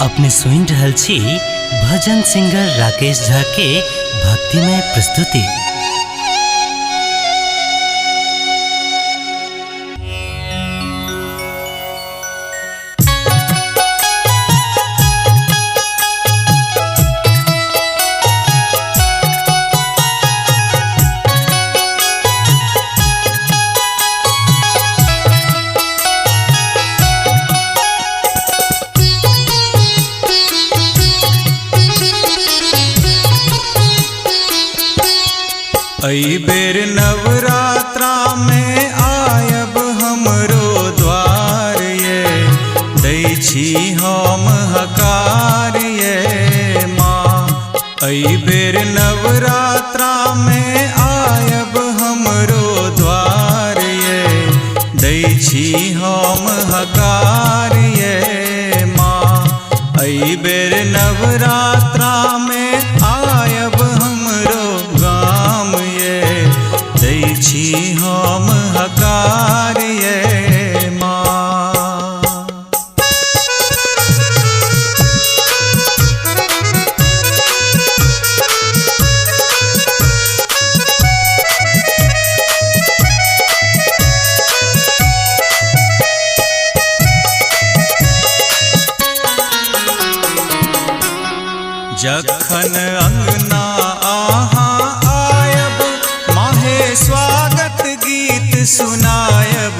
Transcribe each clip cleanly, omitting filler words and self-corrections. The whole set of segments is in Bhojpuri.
अपने सुन रहल छी भजन सिंगर राकेश झा के भक्तिमय प्रस्तुति। अई बेर नवरात्रा में आयब हमरो द्वार ये, दै छी हम हकार ये माँ। अई बेर नवरात्रा में आयब हमरो द्वार ये, दै छी हम हकार ये माँ। अई बेर नवरात्रा में आयब हमरो गाम ये, दै छी हम हकार ये माँ। जखन अंगना आहाँ आयब, माहे स्वागत गीत सुनायब।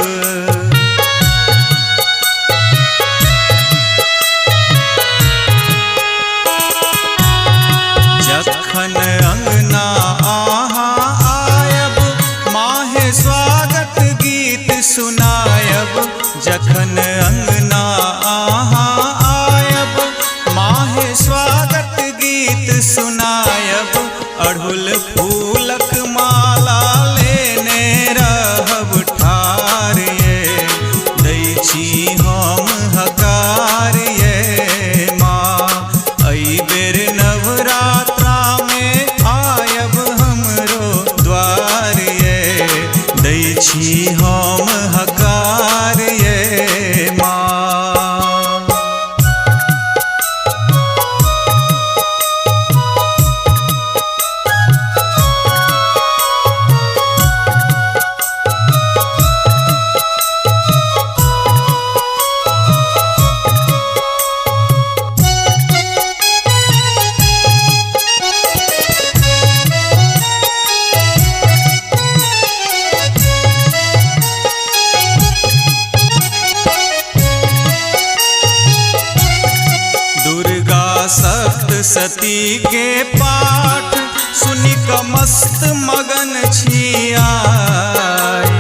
जखन अंगना आहाँ आयब, माहे स्वागत गीत सुनायब। जखन अंगना आहाँ आयब, माहे स्वागत गीत सुनायब। अड़हुल फूलक माला लेने रहब ठार ये, दै छी हम हकार ये माँ। अई बेर नवरात्रा में आयब हमरो द्वार ये, दै छी हम हकार ये माँ। सती के पाठ सुनि क मस्त मगन छियाई।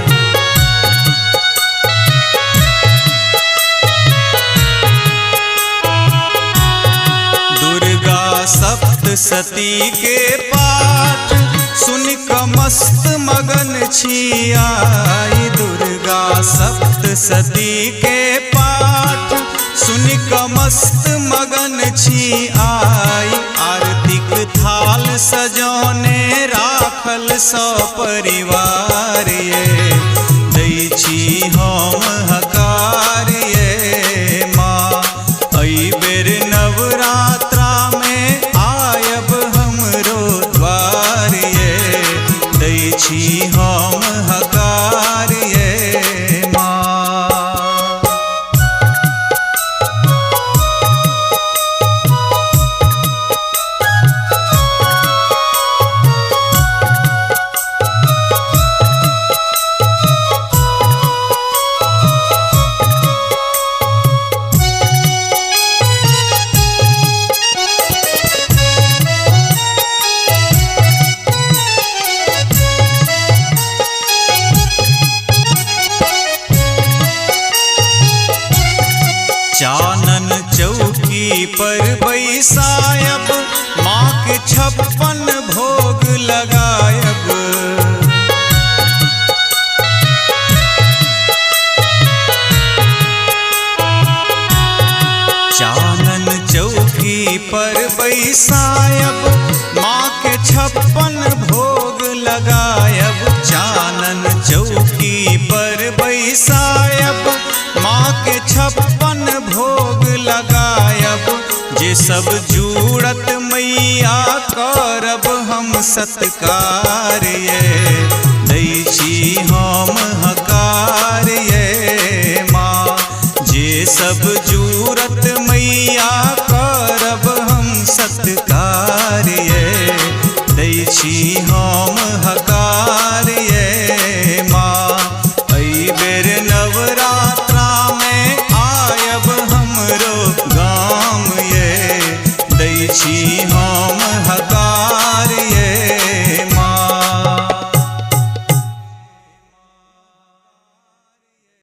दुर्गा सप्तशती के पाठ सुनि क मस्त मगन छियाई। दुर्गा सप्तशती के पाठ सुनि क मस्त मगन छी आई। आरतीक थाल सजौने राखल सपरिवार ये, दै छी हम हकार ये माँ। अई बेर नवरात्रा में आयब हमरो द्वार ये, दै छी हम हकार ये माँ। चानन चौकी पर बैसायब, माँ के 56 भोग लगायब। चानन चौकी पर बैसायब, माँ के 56 भोग लगायब। चानन चौकी पर बैसायब, माँ के 56 भोग लगायब। सब जुड़त मैया करब हम सत्कार ये दै छी हम हकार ये माँ। जे सब जुड़त मैया करब हम सत्कार ये दै छी